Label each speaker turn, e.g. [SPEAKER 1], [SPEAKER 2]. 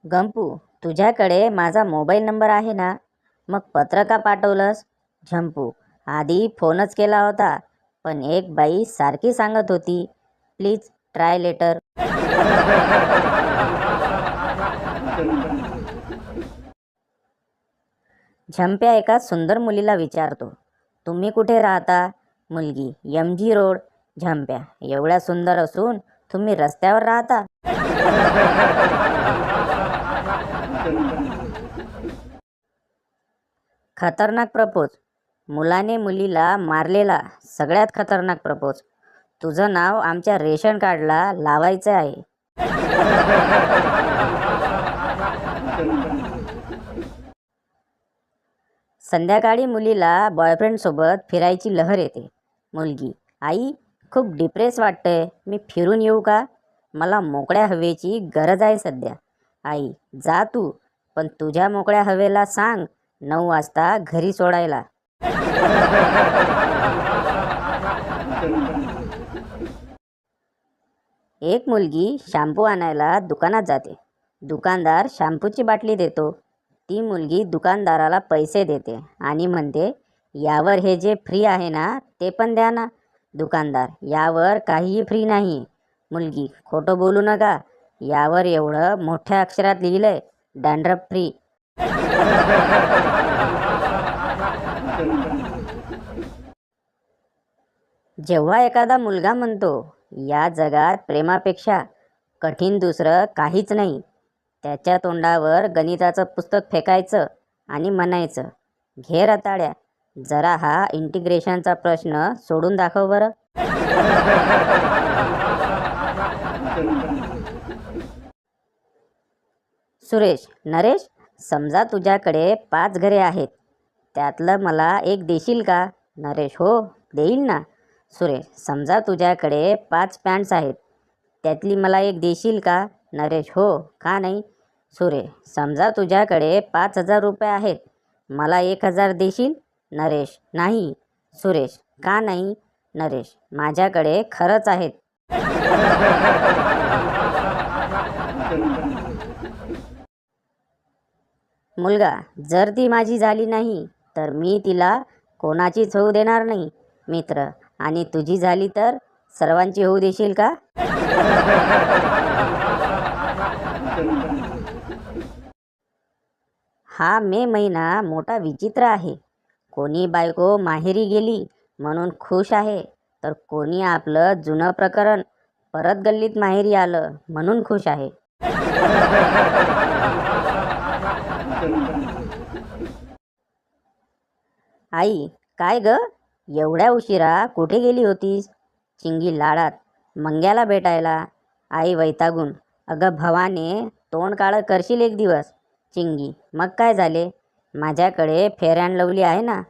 [SPEAKER 1] गंपू, तुझ्याकडे माझा mobile number आहे ना? मग पत्र का पाठवलंस? झंपू, आधी फोनच केला होता, पण एक बाई सारखी सांगत होती, प्लीज ट्राय लेटर. झंप्या एका सुंदर मुलीला विचारतो, तुम्ही कुठे राहता? मुलगी, MG रोड. झंप्या, एवढ्या सुंदर असून तुम्ही रस्त्यावर राहता? खतरनाक प्रपोज. मुलाने मुलीला मारलेला सगळ्यात खतरनाक प्रपोज. तुझं नाव आमच्या रेशन कार्डला लावायचं आहे. संध्याकाळी मुलीला बॉयफ्रेंडसोबत फिरायची लहर येते. मुलगी, आई, खूप डिप्रेस वाटतंय, मी फिरून येऊ का? मला मोकळ्या हवेची गरज आहे सध्या. आई, जा तू, पण तुझ्या मोकळ्या हवेला सांग 9 वाजता घरी सोडायला. एक मुलगी शॅम्पू आणायला दुकानात जाते. दुकानदार शॅम्पूची बाटली देतो. ती मुलगी दुकानदाराला पैसे देते आणि म्हणते, यावर हे जे फ्री आहे ना ते पण द्या ना. दुकानदार, यावर काहीही फ्री नाही. मुलगी, खोटं बोलू नका, यावर एवढं मोठ्या अक्षरात लिहिलंय, डॅन्ड्रफ फ्री. जेव्हा एखादा मुलगा म्हणतो, या जगात प्रेमापेक्षा कठीण दुसरं काहीच नाही, त्याच्या तोंडावर गणिताचं पुस्तक फेकायचं आणि म्हणायचं, घे रताळ्या, जरा हा इंटिग्रेशनचा प्रश्न सोडून दाखव बरं. सुरेश, नरेश, समजा तुझ्याकडे 5 घरे आहेत, त्यातलं मला एक देशील का? नरेश, हो, देईल ना. सुरेश, समजा तुझ्याकडे 5 पॅन्ट्स आहेत, त्यातली मला एक देशील का? नरेश, हो, का नाही? सुरेश, समजा तुझ्याकडे 5,000 रुपये आहेत, मला 1,000 देशील? नरेश, नाही. सुरेश, का नाही? नरेश, माझ्याकडे खरंच आहेत. मुलगा, जर ती माझी झाली नाही तर मी तिला कोणाचीच होऊ देणार नाही. मित्र, आणि तुझी झाली तर सर्वांची होऊ देशील का? हा मे महिना मोठा विचित्र आहे. कोणी बायको माहेरी गेली म्हणून खुश आहे, तर कोणी आपलं जुनं प्रकरण परत गल्लीत माहेरी आलं म्हणून खुश आहे. आई, काय ग, एवढ्या उशिरा कुठे गेली होतीस? चिंगी लाडात, मंग्याला भेटायला. आई वैतागून, अगं भवाने, तोंड काळं करशील एक दिवस. चिंगी, मग काय झाले, माझ्याकडे फेअर अँड लवली आहे ना.